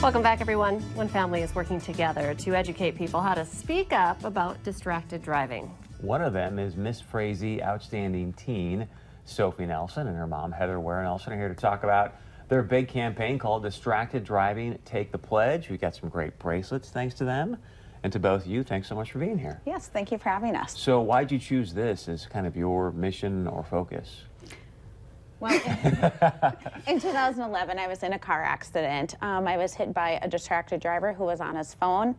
Welcome back, everyone. One family is working together to educate people how to speak up about distracted driving. One of them is Miss Frazee Outstanding Teen, Sophie Nelson, and her mom, Heather Ware Nelson, are here to talk about their big campaign called Distracted Driving, Take the Pledge. We got some great bracelets thanks to them. And to both of you, thanks so much for being here. Yes, thank you for having us. So why'd you choose this as kind of your mission or focus? Well, in 2011, I was in a car accident. I was hit by a distracted driver who was on his phone.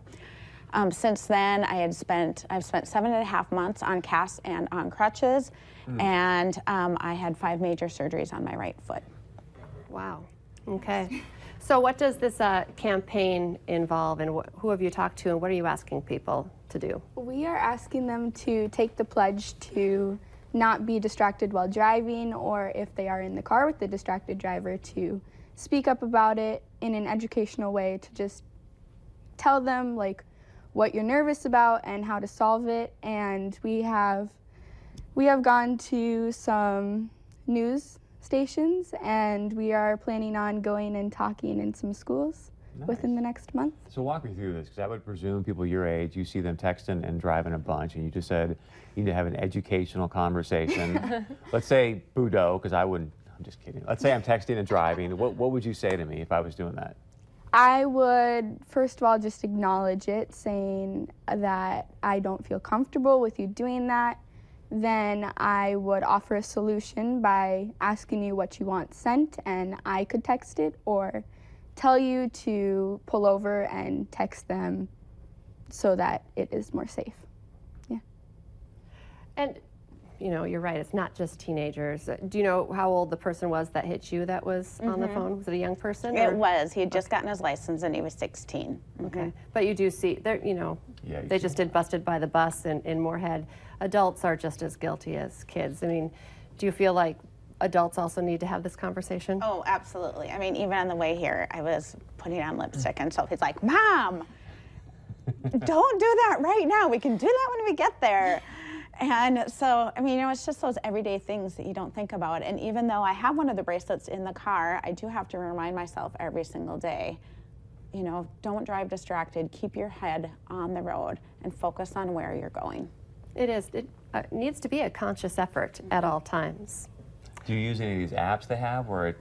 Since then, I've spent 7.5 months on casts and on crutches, and I had 5 major surgeries on my right foot. Wow. Okay. So what does this campaign involve, and who have you talked to, and what are you asking people to do? We are asking them to take the pledge to not be distracted while driving, or if they are in the car with the distracted driver, to speak up about it in an educational way, to just tell them like what you're nervous about and how to solve it. And we have gone to some news stations, and we are planning on going and talking in some schools within the next month. So walk me through this, because I would presume people your age, you see them texting and driving a bunch, and you just said you need to have an educational conversation. Let's say Boudot, because I wouldn't, I'm just kidding. Let's say I'm texting and driving. What would you say to me if I was doing that? I would, first of all, just acknowledge it, saying that I don't feel comfortable with you doing that. Then I would offer a solution by asking you what you want sent, and I could text it, or tell you to pull over and text them so that it is more safe. Yeah. And, you know, you're right, it's not just teenagers. Do you know how old the person was that hit you that was on the phone? Was it a young person? It was. He had just gotten his license, and he was 16. Okay. But you do see, you know, they just did busted by the bus in Moorhead. Adults are just as guilty as kids. I mean, do you feel like adults also need to have this conversation? Oh, absolutely. I mean, even on the way here, I was putting on lipstick, and Sophie's like, "Mom, don't do that right now. We can do that when we get there." And so, I mean, you know, it's just those everyday things that you don't think about. And even though I have one of the bracelets in the car, I do have to remind myself every single day, you know, don't drive distracted. Keep your head on the road and focus on where you're going. It is. It needs to be a conscious effort at all times. Do you use any of these apps they have where it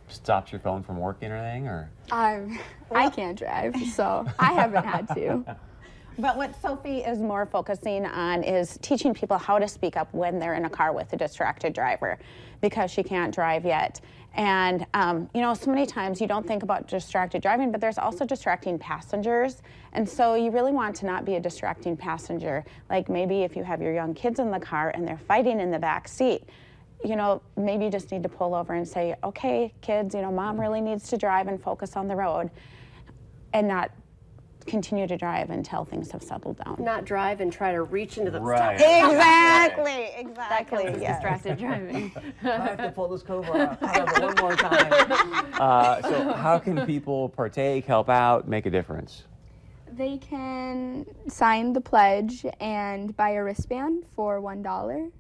stops your phone from working or anything? Or? I can't drive, so I haven't had to. But what Sophie is more focusing on is teaching people how to speak up when they're in a car with a distracted driver, because she can't drive yet. And, you know, so many times you don't think about distracted driving, but there's also distracting passengers. And so you really want to not be a distracting passenger. Like maybe if you have your young kids in the car and they're fighting in the back seat, you know, maybe you just need to pull over and say, okay, kids, you know, Mom really needs to drive and focus on the road, and not continue to drive until things have settled down. Not drive and try to reach into the Right. Exactly, That counts as distracted driving. I have to pull this cover up one more time. So how can people partake, help out, make a difference? They can sign the pledge and buy a wristband for $1.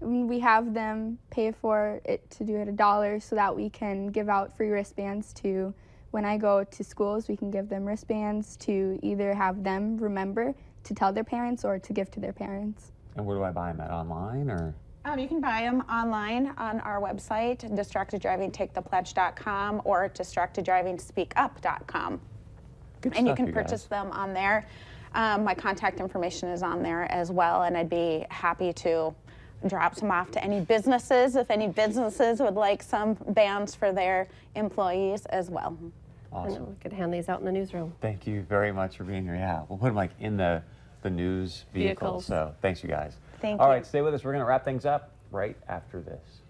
We have them pay for it to do it $1 so that we can give out free wristbands to, when I go to schools, we can give them wristbands to either have them remember to tell their parents or to give to their parents. And where do I buy them at? Online or? You can buy them online on our website, distracteddrivingtakethepledge.com or distracteddrivingspeakup.com. And you can purchase them on there. My contact information is on there as well, and I'd be happy to drop some off to any businesses, if any businesses would like some bands for their employees as well. Awesome. We could hand these out in the newsroom. Thank you very much for being here. Yeah, we'll put them like in the news vehicle. Vehicles. So thanks, you guys. Thank you. All right, stay with us. We're going to wrap things up right after this.